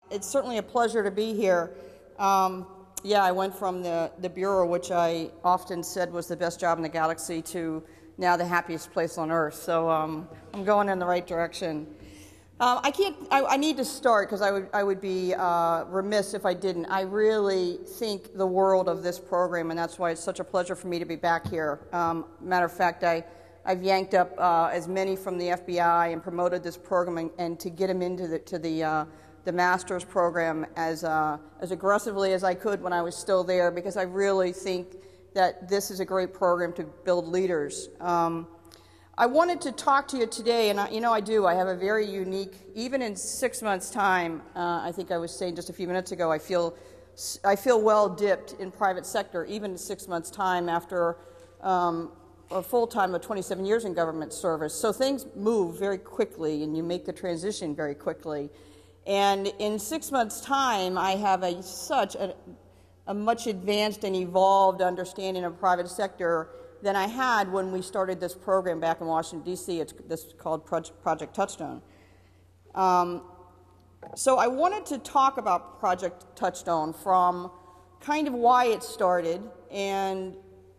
It's certainly a pleasure to be here. Yeah, I went from the Bureau, which I often said was the best job in the galaxy, to now the happiest place on earth. So I'm going in the right direction. I need to start because I would be remiss if I didn't. I really think the world of this program, and that's why it's such a pleasure for me to be back here. Matter of fact, I've yanked up as many from the FBI and promoted this program and to get them into the master's program as aggressively as I could when I was still there, because I really think that this is a great program to build leaders. I wanted to talk to you today, and I do. I have a very unique, even in 6 months' time, I think I was saying just a few minutes ago, I feel well dipped in private sector, even in 6 months' time after a full time of 27 years in government service. So things move very quickly, and you make the transition very quickly. And in 6 months' time, I have such a much advanced and evolved understanding of private sector than I had when we started this program back in Washington, D.C. This is called Project Touchtone. So I wanted to talk about Project Touchtone from kind of why it started, and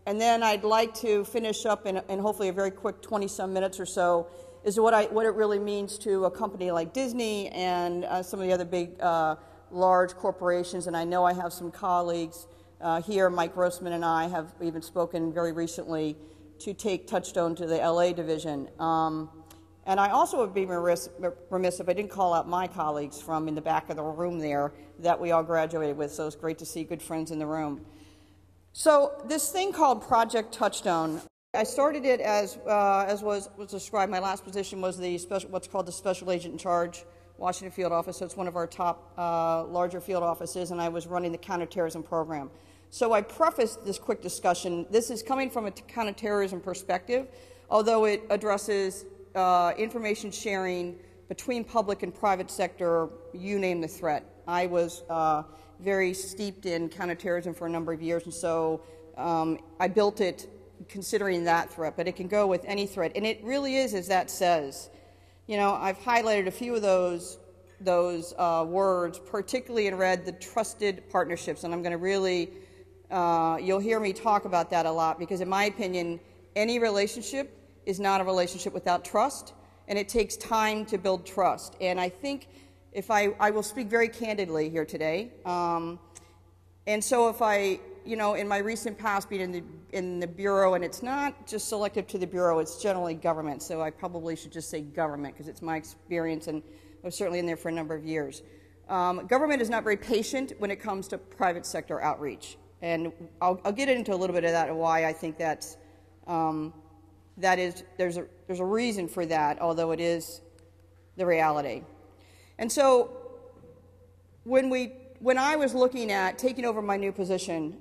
then I'd like to finish up in hopefully a very quick 20-some minutes or so is what it really means to a company like Disney and some of the other big large corporations. And I know I have some colleagues here, Mike Grossman and I have even spoken very recently to take Touchtone to the LA division. And I also would be remiss if I didn't call out my colleagues from in the back of the room there that we all graduated with, so it's great to see good friends in the room. So this thing called Project Touchtone, I started it as was described. My last position was what's called the Special Agent in Charge, Washington Field Office, so it's one of our top larger field offices, and I was running the counterterrorism program. So I prefaced this quick discussion. This is coming from a counterterrorism perspective, although it addresses information sharing between public and private sector, you name the threat. I was very steeped in counterterrorism for a number of years, and so I built it considering that threat, but it can go with any threat. And it really is, as that says. You know, I've highlighted a few of those words, particularly in red, the trusted partnerships, and I'm going to really, you'll hear me talk about that a lot, because in my opinion, any relationship is not a relationship without trust, and it takes time to build trust. And I think if I will speak very candidly here today, and so if in my recent past being in the Bureau, and it's not just selective to the Bureau, it's generally government, so I probably should just say government because it's my experience, and I was certainly in there for a number of years. Government is not very patient when it comes to private sector outreach, and I'll get into a little bit of that and why I think there's a reason for that, although it is the reality. And so when I was looking at taking over my new position,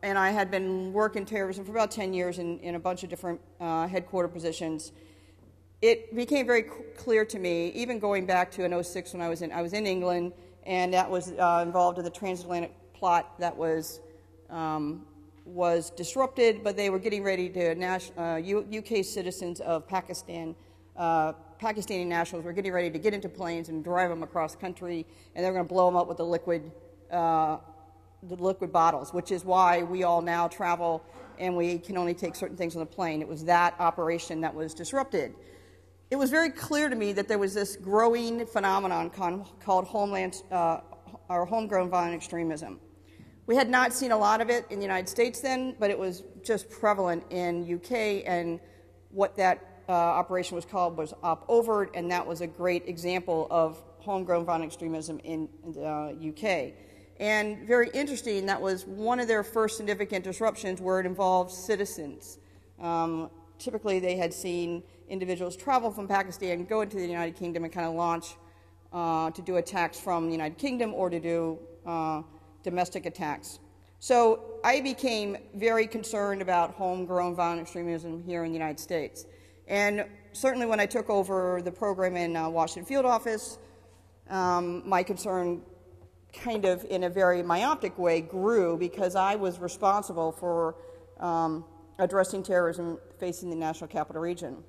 and I had been working terrorism for about 10 years in a bunch of different headquarter positions, it became very clear to me, even going back to in 06 when I was in England, and that was involved in the transatlantic plot that was disrupted, but they were getting ready to, UK citizens of Pakistan, Pakistani nationals were getting ready to get into planes and drive them across the country, and they were going to blow them up with the liquid bottles, which is why we all now travel and we can only take certain things on the plane. It was that operation that was disrupted. It was very clear to me that there was this growing phenomenon called homegrown violent extremism. We had not seen a lot of it in the United States then, but it was just prevalent in UK, and what that operation was called was Op Overt, and that was a great example of homegrown violent extremism in the UK. And very interesting, that was one of their first significant disruptions where it involved citizens. Typically they had seen individuals travel from Pakistan, go into the United Kingdom, and kind of launch to do attacks from the United Kingdom or to do domestic attacks. So I became very concerned about homegrown violent extremism here in the United States. And certainly when I took over the program in Washington Field Office, my concern kind of in a very myopic way grew because I was responsible for addressing terrorism facing the National Capital Region.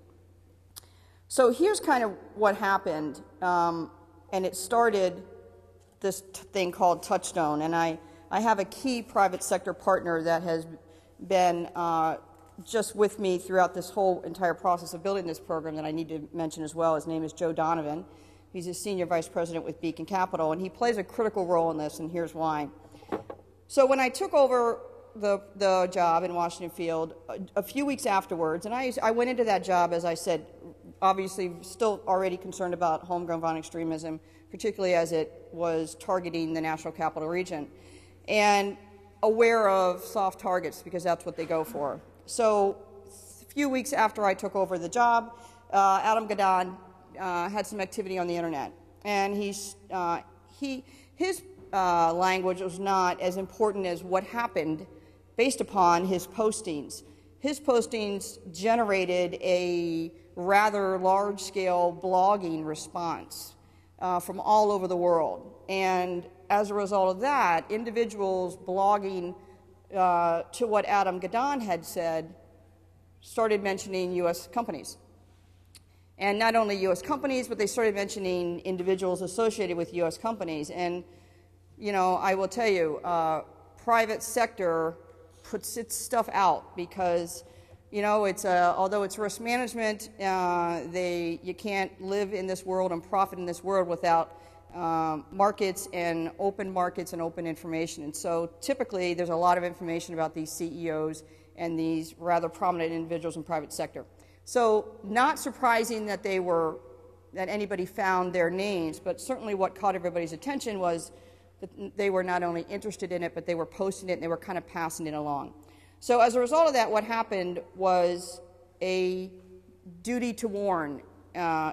So here's kind of what happened, and it started thing called Touchtone, and I have a key private sector partner that has been just with me throughout this whole entire process of building this program that I need to mention as well. His name is Joe Donovan. He's a senior vice president with Beacon Capital, and he plays a critical role in this, and here's why. So when I took over the job in Washington Field, a few weeks afterwards, and I went into that job, as I said, obviously still already concerned about homegrown extremism, particularly as it was targeting the National Capital Region, and aware of soft targets because that's what they go for. So a few weeks after I took over the job, Adam Gadon had some activity on the internet, and his language was not as important as what happened based upon his postings. His postings generated a rather large-scale blogging response from all over the world. And as a result of that, individuals blogging to what Adam Gadon had said started mentioning U.S. companies. And not only U.S. companies, but they started mentioning individuals associated with U.S. companies. And, you know, I will tell you, private sector puts its stuff out because, you know, it's although it's risk management, you can't live in this world and profit in this world without markets and open information. And so typically there's a lot of information about these CEOs and these rather prominent individuals in private sector. So not surprising that that anybody found their names, but certainly what caught everybody's attention was that they were not only interested in it, but they were posting it and they were kind of passing it along. So as a result of that, what happened was a duty to warn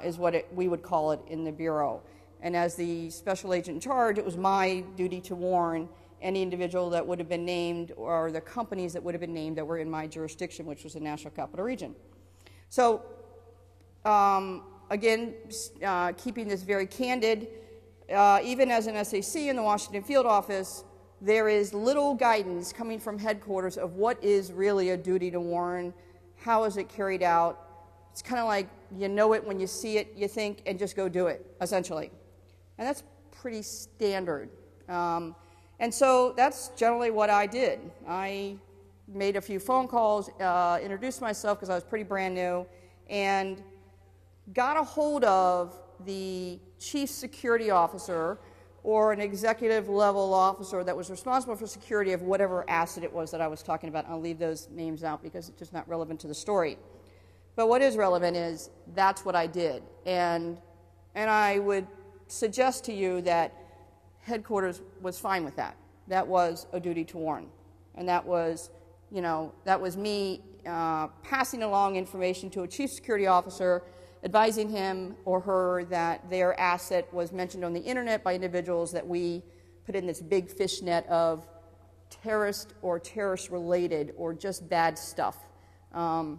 is what we would call it in the Bureau. And as the special agent in charge, it was my duty to warn any individual that would have been named or the companies that would have been named that were in my jurisdiction, which was the National Capital Region. So again, keeping this very candid, even as an SAC in the Washington Field Office, there is little guidance coming from headquarters of what is really a duty to warn, how is it carried out. It's kind of like you know it when you see it, you think, and just go do it, essentially. And that's pretty standard. And so that's generally what I did. I made a few phone calls, introduced myself because I was pretty brand new, and got a hold of the chief security officer or an executive level officer that was responsible for security of whatever asset it was that I was talking about. I'll leave those names out because it's just not relevant to the story. But what is relevant is that's what I did. And I would suggest to you that headquarters was fine with that. That was a duty to warn. And that was, you know, that was me passing along information to a chief security officer, advising him or her that their asset was mentioned on the internet by individuals that we put in this big fishnet of terrorist or terrorist-related or just bad stuff. And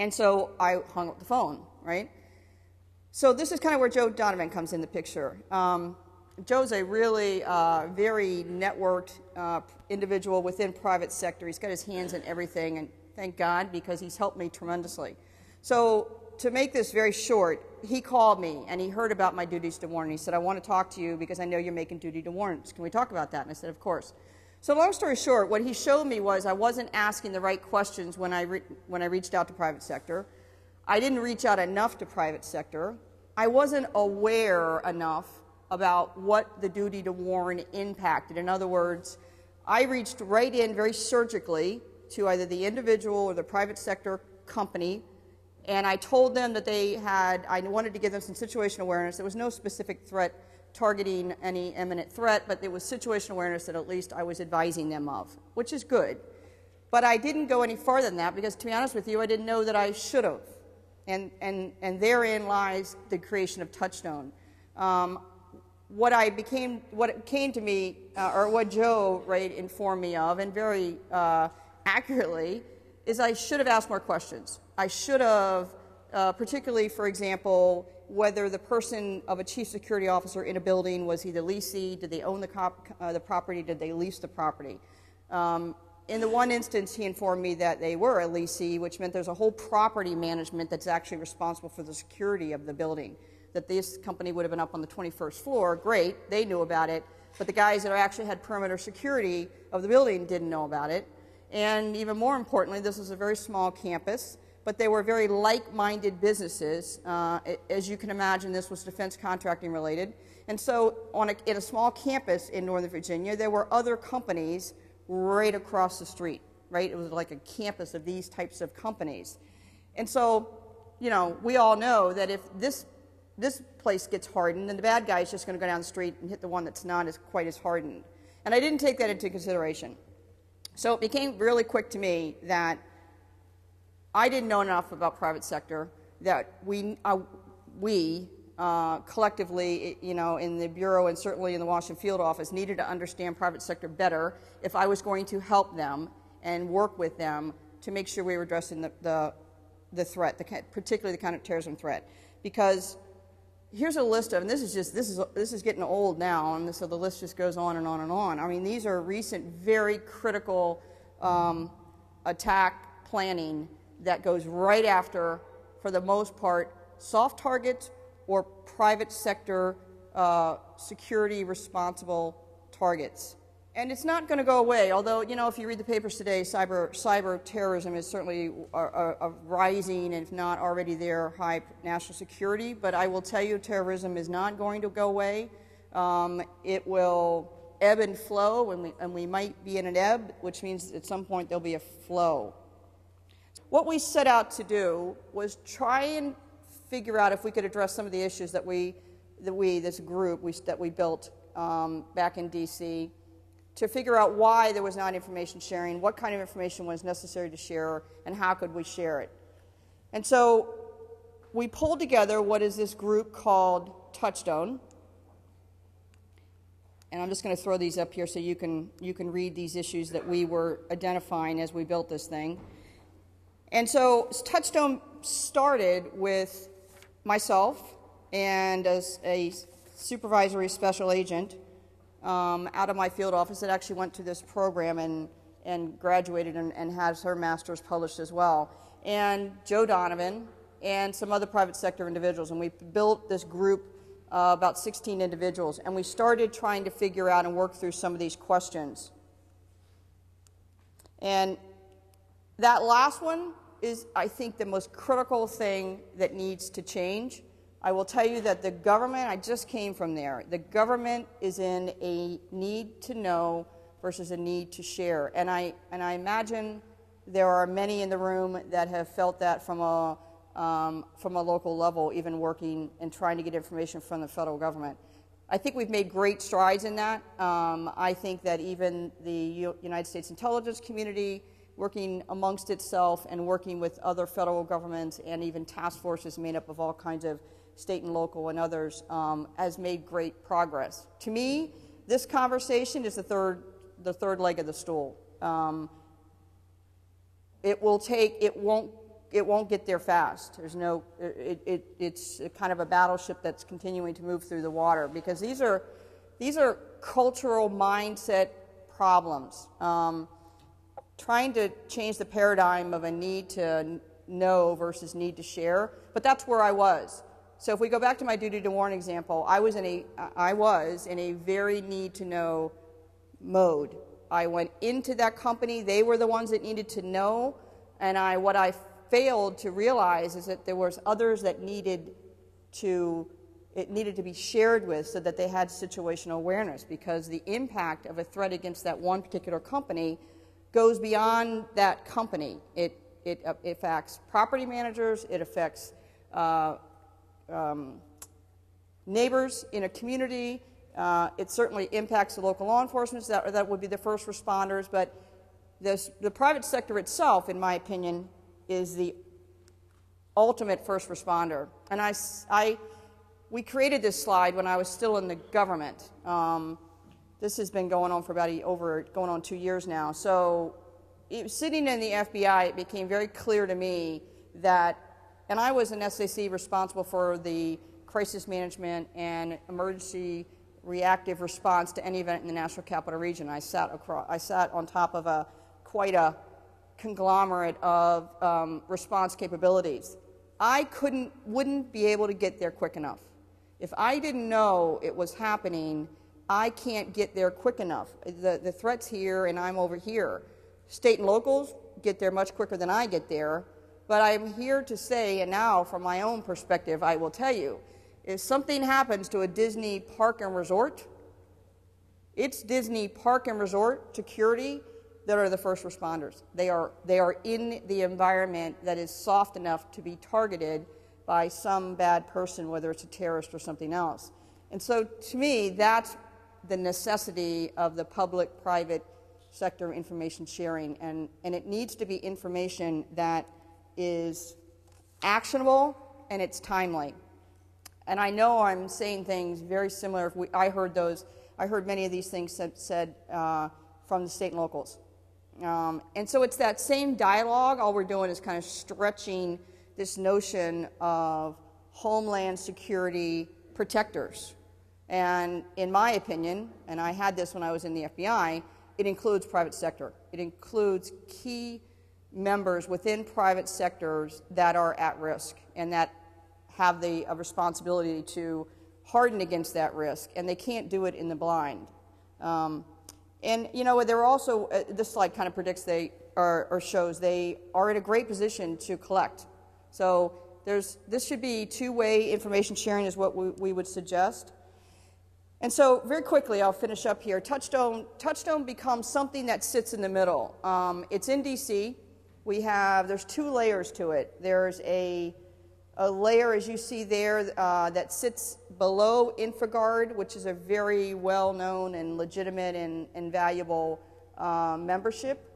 so I hung up the phone, right? So this is kind of where Joe Donovan comes in the picture. Joe's a really very networked individual within private sector. He's got his hands in everything, and thank God, because he's helped me tremendously. So to make this very short, he called me and he heard about my duties to warn. He said, I want to talk to you because I know you're making duty to warrants. Can we talk about that? And I said, of course. So long story short, what he showed me was I wasn't asking the right questions when I reached out to private sector. I didn't reach out enough to private sector. I wasn't aware enough about what the duty to warn impacted. In other words, I reached right in very surgically to either the individual or the private sector company, and I told them that I wanted to give them some situational awareness. There was no specific threat targeting any imminent threat, but there was situational awareness that at least I was advising them of, which is good. But I didn't go any farther than that because, to be honest with you, I didn't know that I should have. And therein lies the creation of Touchtone. What came to me, or what Joe informed me of, and very accurately, is I should have asked more questions. I should have, particularly, for example, whether the person of a chief security officer in a building was he the leasee, did they own the property, did they lease the property. In the one instance, he informed me that they were a leasee, which meant there's a whole property management that's actually responsible for the security of the building. that this company would have been up on the 21st floor. Great, they knew about it, but the guys that actually had perimeter security of the building didn't know about it. And even more importantly, this was a very small campus, but they were very like-minded businesses. As you can imagine, this was defense contracting related. And so in a small campus in Northern Virginia, there were other companies right across the street, right? It was like a campus of these types of companies. And so, you know, we all know that if this place gets hardened, then the bad guy is just going to go down the street and hit the one that's not as quite as hardened. And I didn't take that into consideration. So it became really quick to me that I didn't know enough about private sector, that we collectively, you know, in the Bureau and certainly in the Washington field office needed to understand private sector better if I was going to help them and work with them to make sure we were addressing the threat, particularly the counterterrorism threat. Because here's a list of, and this is getting old now, and so the list just goes on and on and on. I mean, these are recent, very critical attack planning that goes right after, for the most part, soft targets or private sector security responsible targets. And it's not going to go away, although, you know, if you read the papers today, cyber terrorism is certainly a rising, if not already there, high national security. But I will tell you, terrorism is not going to go away. It will ebb and flow, and we might be in an ebb, which means at some point there'll be a flow. What we set out to do was try and figure out if we could address some of the issues that this group that we built back in D.C., to figure out why there was not information sharing, what kind of information was necessary to share, and how could we share it. And so we pulled together what is this group called Touchtone. And I'm just going to throw these up here so you can read these issues that we were identifying as we built this thing. And so Touchtone started with myself and as a supervisory special agent out of my field office that actually went to this program and graduated and has her master's published as well, and Joe Donovan and some other private sector individuals. And we built this group, about 16 individuals, and we started trying to figure out and work through some of these questions. And that last one is, I think, the most critical thing that needs to change. I will tell you that the government, I just came from there, the government is in a need to know versus a need to share. And I imagine there are many in the room that have felt that from a local level, even working and trying to get information from the federal government. I think we've made great strides in that. I think that even the United States intelligence community, working amongst itself and working with other federal governments and even task forces made up of all kinds of state and local and others, has made great progress. To me, this conversation is the third leg of the stool. It won't get there fast. There's no, it's a kind of a battleship that's continuing to move through the water, because these are cultural mindset problems. Trying to change the paradigm of a need to know versus need to share, but that's where I was. So if we go back to my duty to warn example, I was in a very need to know mode. I went into that company, they were the ones that needed to know, and what I failed to realize is that there was others that needed to be shared with so that they had situational awareness, because the impact of a threat against that one particular company goes beyond that company. It affects property managers, it affects neighbors in a community, it certainly impacts the local law enforcement, that would be the first responders, but the private sector itself, in my opinion, is the ultimate first responder. And we created this slide when I was still in the government. This has been going on for about going on 2 years now. So sitting in the FBI, it became very clear to me that, and I was an SAC responsible for the crisis management and emergency reactive response to any event in the National Capital Region. I sat on top of quite a conglomerate of response capabilities. I wouldn't be able to get there quick enough. If I didn't know it was happening, I can't get there quick enough. The threat's here and I'm over here. State and locals get there much quicker than I get there, but I'm here to say, and now from my own perspective, I will tell you, if something happens to a Disney park and resort, it's Disney park and resort security that are the first responders. They are in the environment that is soft enough to be targeted by some bad person, whether it's a terrorist or something else. And so to me, that's the necessity of the public-private sector information sharing, and it needs to be information that is actionable and it's timely. And I know I'm saying things very similar. I heard many of these things said from the state and locals. And so it's that same dialogue. All we're doing is kind of stretching this notion of Homeland Security protectors. And in my opinion, and I had this when I was in the FBI, it includes private sector. It includes key members within private sectors that are at risk and that have the responsibility to harden against that risk, and they can't do it in the blind. And you know, they're also, this slide kind of predicts or shows they are in a great position to collect. So this should be two-way information sharing is what we would suggest. And so very quickly, I'll finish up here. Touchtone becomes something that sits in the middle. It's in DC. There's two layers to it. There's a layer, as you see there, that sits below InfoGuard, which is a very well-known and legitimate and valuable membership.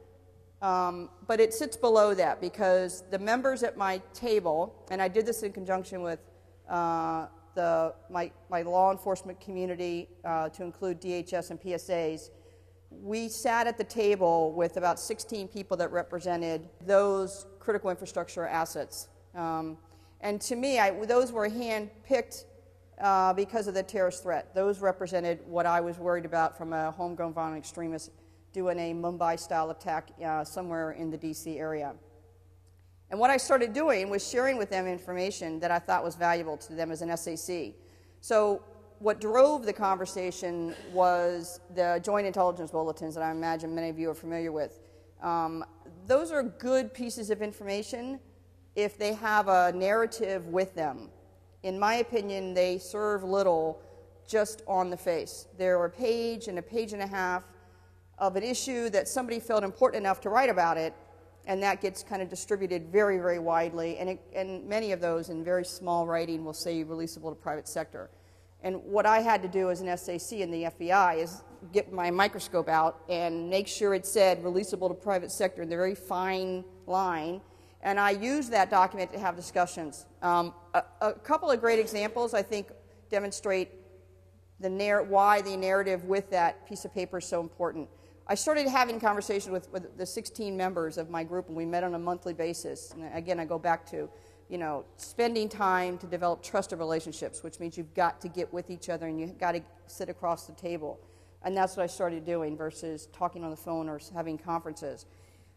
But it sits below that because the members at my table, and I did this in conjunction with my law enforcement community to include DHS and PSAs, we sat at the table with about 16 people that represented those critical infrastructure assets. And to me, those were hand-picked because of the terrorist threat. Those represented what I was worried about from a homegrown violent extremist doing a Mumbai-style attack somewhere in the DC area. And what I started doing was sharing with them information that I thought was valuable to them as an SAC. So what drove the conversation was the Joint Intelligence Bulletins that I imagine many of you are familiar with. Those are good pieces of information if they have a narrative with them. In my opinion, they serve little just on the face. They're a page and a half of an issue that somebody felt important enough to write about it, and that gets kind of distributed very, very widely, and many of those in very small writing will say releasable to private sector. And what I had to do as an SAC in the FBI is get my microscope out and make sure it said releasable to private sector in the very fine line, and I used that document to have discussions. A couple of great examples, I think, demonstrate why the narrative with that piece of paper is so important. I started having conversations with the 16 members of my group, and we met on a monthly basis. And again, I go back to, spending time to develop trusted relationships, which means you've got to get with each other and you've got to sit across the table. And that's what I started doing versus talking on the phone or having conferences.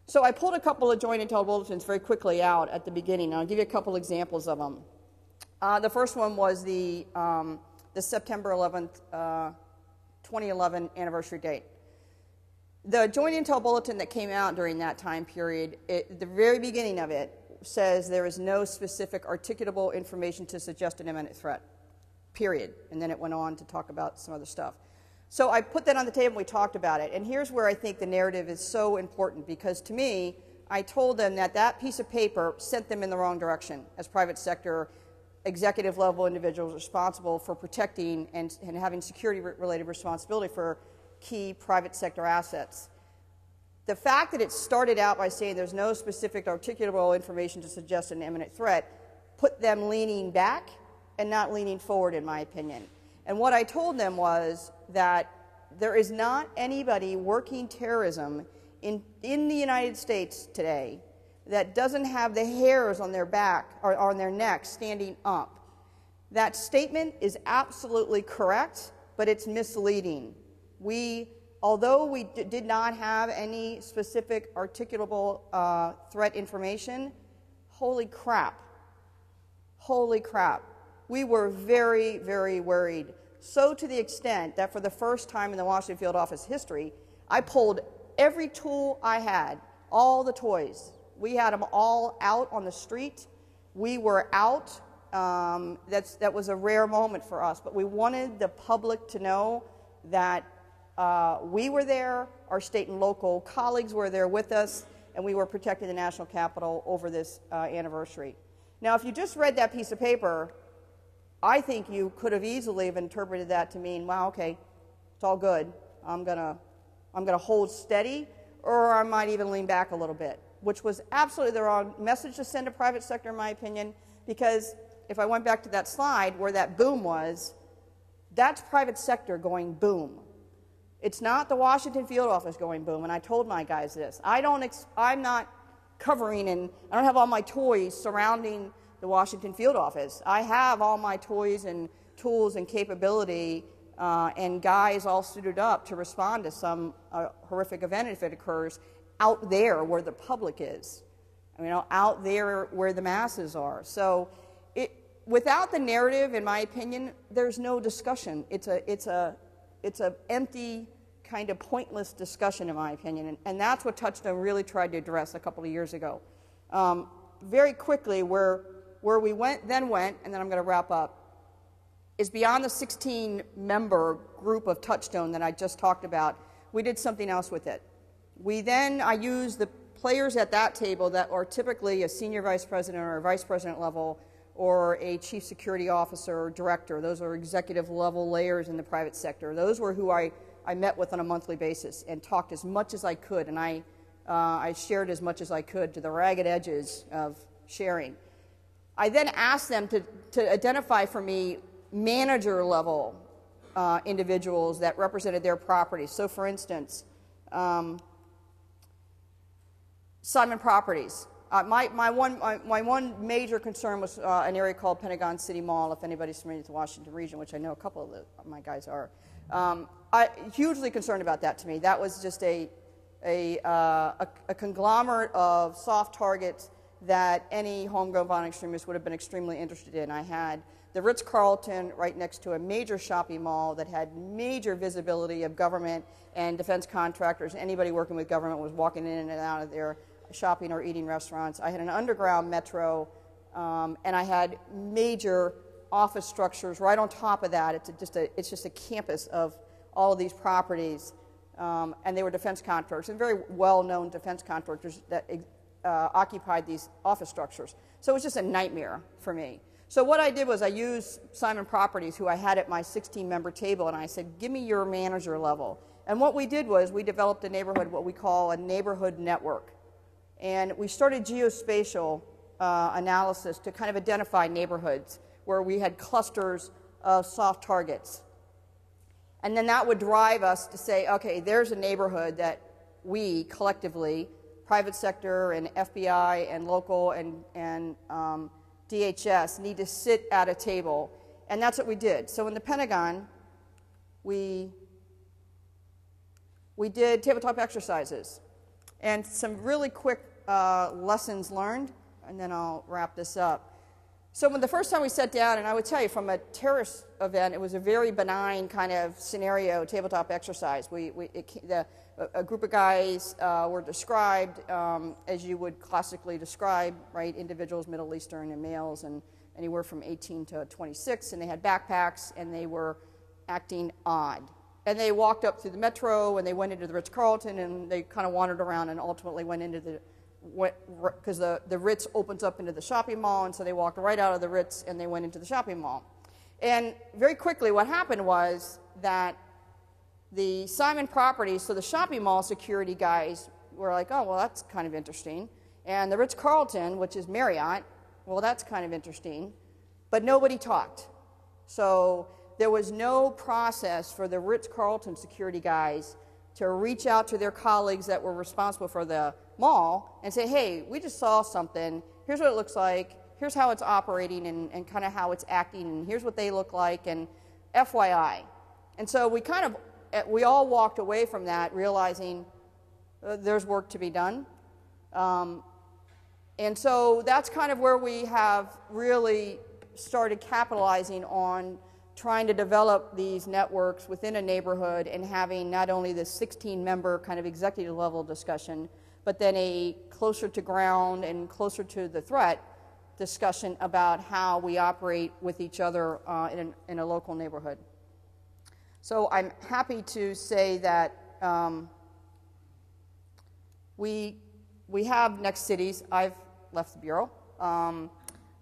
So I pulled a couple of Joint Intel Bulletins very quickly out at the beginning, and I'll give you a couple examples of them. The first one was the September 11th, 2011 anniversary date. The Joint Intel Bulletin that came out during that time period, the very beginning of it says there is no specific articulable information to suggest an imminent threat, period. And then it went on to talk about some other stuff. So I put that on the table and we talked about it. And here's where I think the narrative is so important, because to me, I told them that piece of paper sent them in the wrong direction as private sector executive level individuals responsible for protecting and having security related responsibility for key private sector assets. The fact that it started out by saying there's no specific articulable information to suggest an imminent threat put them leaning back and not leaning forward, in my opinion. And what I told them was that there is not anybody working terrorism in the United States today that doesn't have the hairs on their back or on their neck standing up. That statement is absolutely correct, but it's misleading. Although we did not have any specific articulable threat information, holy crap, we were very, very worried. So to the extent that for the first time in the Washington field office history, I pulled every tool I had, all the toys. We had them all out on the street. We were out. That was a rare moment for us, but we wanted the public to know that we were there, our state and local colleagues were there with us, and we were protecting the national capital over this anniversary. Now, if you just read that piece of paper, I think you could have easily have interpreted that to mean, wow, okay, it's all good. I'm gonna hold steady, or I might even lean back a little bit, which was absolutely the wrong message to send to private sector, in my opinion, because if I went back to that slide where that boom was, that's private sector going boom. It's not the Washington field office going boom, and I told my guys this. I'm not covering, and I don't have all my toys surrounding the Washington field office. I have all my toys and tools and capability and guys all suited up to respond to some horrific event if it occurs out there where the public is, out there where the masses are. So without the narrative, in my opinion, there's no discussion. It's a empty, kind of pointless discussion, in my opinion, and that's what Touchtone really tried to address a couple of years ago. Very quickly, where we then went, and then I'm going to wrap up, is beyond the 16-member group of Touchtone that I just talked about. We did something else with it. I used the players at that table that are typically a senior vice president or a vice president level or a chief security officer or director. Those are executive level layers in the private sector. Those were who I met with on a monthly basis and talked as much as I could, and I shared as much as I could to the ragged edges of sharing. I then asked them to identify for me manager level individuals that represented their properties. So for instance, Simon Properties. My one major concern was an area called Pentagon City Mall, if anybody's familiar with the Washington region, which I know a couple of my guys are. Hugely concerned about that to me. That was just a conglomerate of soft targets that any homegrown violent extremist would have been extremely interested in. I had the Ritz-Carlton right next to a major shopping mall that had major visibility of government and defense contractors. Anybody working with government was walking in and out of there shopping or eating restaurants. I had an underground metro, and I had major office structures right on top of that. It's just a campus of all of these properties, and they were defense contractors, and very well-known defense contractors that occupied these office structures. So it was just a nightmare for me. So what I did was I used Simon Properties, who I had at my 16-member table, and I said, give me your manager level. And what we did was we developed a neighborhood, what we call a neighborhood network. And we started geospatial analysis to kind of identify neighborhoods where we had clusters of soft targets. And then that would drive us to say, okay, there's a neighborhood that we collectively, private sector and FBI and local and DHS, need to sit at a table. And that's what we did. So in the Pentagon, we did tabletop exercises and some really quick lessons learned, and then I'll wrap this up. So when the first time we sat down, and I would tell you from a terrorist event, it was a very benign kind of scenario, tabletop exercise. A group of guys were described as you would classically describe, right, individuals, Middle Eastern and males, and anywhere from 18 to 26, and they had backpacks, and they were acting odd. And they walked up through the metro, and they went into the Ritz-Carlton, and they kind of wandered around and ultimately went into because the Ritz opens up into the shopping mall, and so they walked right out of the Ritz and they went into the shopping mall. And very quickly what happened was that the Simon Properties, so the shopping mall security guys were like, oh, well, that's kind of interesting. And the Ritz-Carlton, which is Marriott, well, that's kind of interesting. But nobody talked. So there was no process for the Ritz-Carlton security guys to reach out to their colleagues that were responsible for the mall and say, hey, we just saw something. Here's what it looks like. Here's how it's operating and kind of how it's acting. And here's what they look like. And FYI. And so we all walked away from that realizing there's work to be done. And so that's kind of where we have really started capitalizing on trying to develop these networks within a neighborhood and having not only this 16-member kind of executive level discussion, but then a closer to ground and closer to the threat discussion about how we operate with each other in a local neighborhood. So I'm happy to say that we have next cities. I've left the Bureau,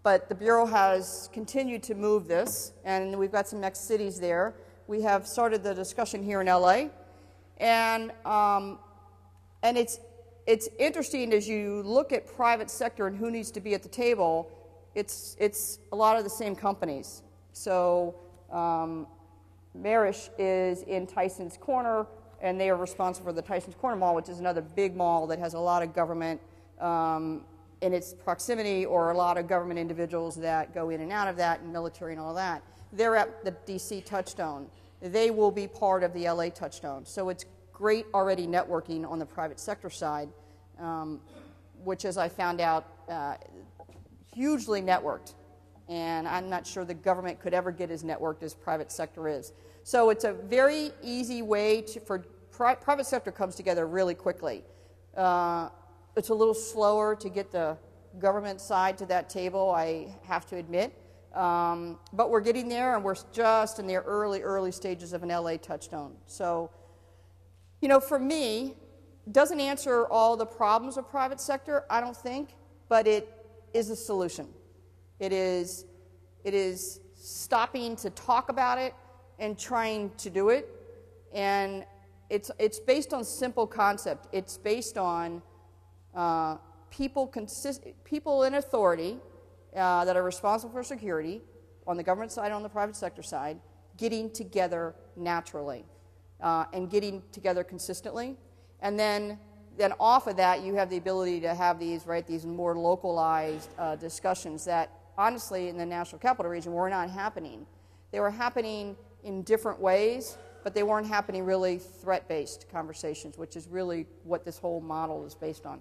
but the Bureau has continued to move this, and we've got some next cities there. We have started the discussion here in LA, and it's interesting as you look at private sector and who needs to be at the table. It's a lot of the same companies. So Marish is in Tyson's Corner, and they are responsible for the Tyson's Corner Mall, which is another big mall that has a lot of government in its proximity, or a lot of government individuals that go in and out of that, and military and all that. They're at the DC Touchtone. They will be part of the LA Touchtone. So it's great already networking on the private sector side, which, as I found out, hugely networked. And I'm not sure the government could ever get as networked as private sector is. So it's a very easy way for private sector comes together really quickly. It's a little slower to get the government side to that table, I have to admit. But we're getting there, and we're just in the early stages of an LA Touchtone. So, you know, for me, it doesn't answer all the problems of private sector, I don't think, but it is a solution. It is stopping to talk about it and trying to do it. And it's based on simple concept. It's based on people in authority that are responsible for security on the government side and on the private sector side getting together naturally and getting together consistently. And then off of that, you have the ability to have these more localized discussions that, honestly, in the National Capital Region were not happening. They were happening in different ways, but they weren't happening really threat-based conversations, which is really what this whole model is based on.